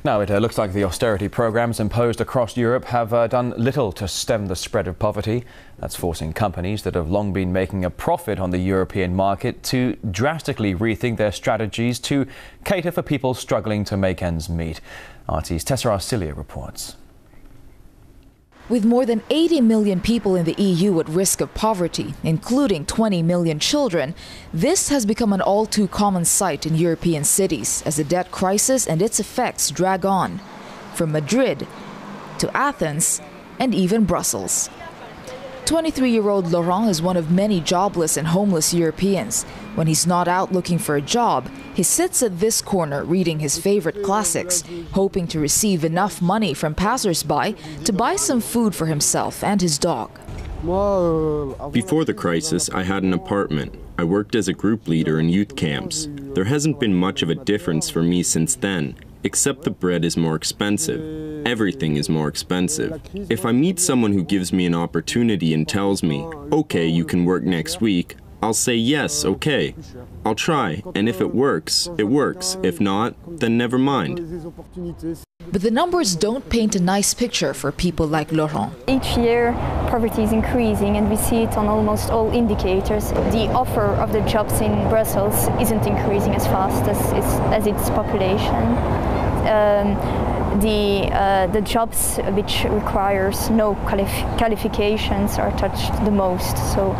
Now, it looks like the austerity programs imposed across Europe have done little to stem the spread of poverty. That's forcing companies that have long been making a profit on the European market to drastically rethink their strategies to cater for people struggling to make ends meet. RT's Sasaran reports. With more than 80 million people in the EU at risk of poverty, including 20 million children, this has become an all too common sight in European cities as the debt crisis and its effects drag on, from Madrid to Athens and even Brussels. 23-year-old Laurent is one of many jobless and homeless Europeans. When he's not out looking for a job, he sits at this corner reading his favorite classics, hoping to receive enough money from passers-by to buy some food for himself and his dog. Before the crisis, I had an apartment. I worked as a group leader in youth camps. There hasn't been much of a difference for me since then, except the bread is more expensive. Everything is more expensive. If I meet someone who gives me an opportunity and tells me, okay, you can work next week, I'll say yes, okay. I'll try, and if it works, it works. If not, then never mind. But the numbers don't paint a nice picture for people like Laurent. Each year, poverty is increasing, and we see it on almost all indicators. The offer of the jobs in Brussels isn't increasing as fast as its population. The jobs which requires no qualifications are touched the most. So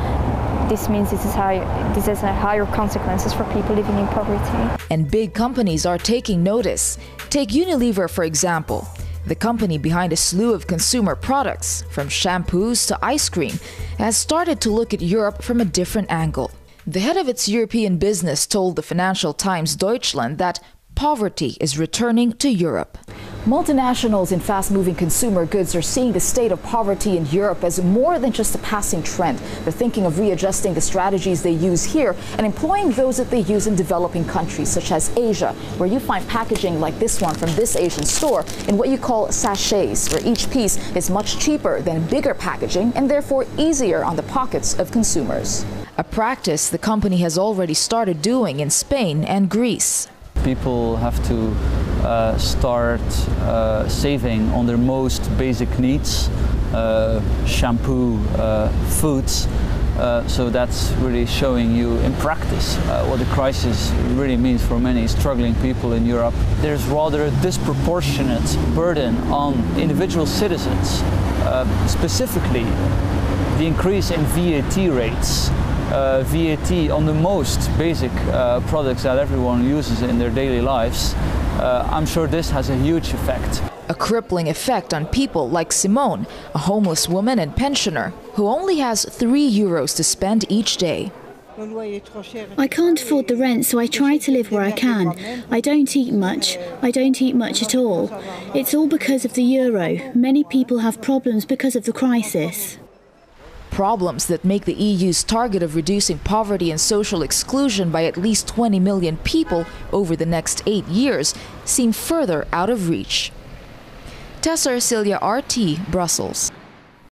this means this has higher consequences for people living in poverty. And big companies are taking notice. Take Unilever, for example. The company behind a slew of consumer products, from shampoos to ice cream, has started to look at Europe from a different angle. The head of its European business told the Financial Times Deutschland that poverty is returning to Europe. Multinationals in fast-moving consumer goods are seeing the state of poverty in Europe as more than just a passing trend. They're thinking of readjusting the strategies they use here and employing those that they use in developing countries such as Asia, where you find packaging like this one from this Asian store in what you call sachets, where each piece is much cheaper than bigger packaging and therefore easier on the pockets of consumers. A practice the company has already started doing in Spain and Greece. People have to start saving on their most basic needs, shampoo, foods. So that's really showing you in practice what the crisis really means for many struggling people in Europe. There's rather a disproportionate burden on individual citizens, specifically the increase in VAT rates. VAT on the most basic products that everyone uses in their daily lives. I'm sure this has a huge effect. A crippling effect on people like Simone, a homeless woman and pensioner who only has €3 to spend each day. I can't afford the rent, so I try to live where I can. I don't eat much. I don't eat much at all. It's all because of the euro. Many people have problems because of the crisis. Problems that make the EU's target of reducing poverty and social exclusion by at least 20 million people over the next 8 years seem further out of reach. Tessa Ercilia, RT, Brussels.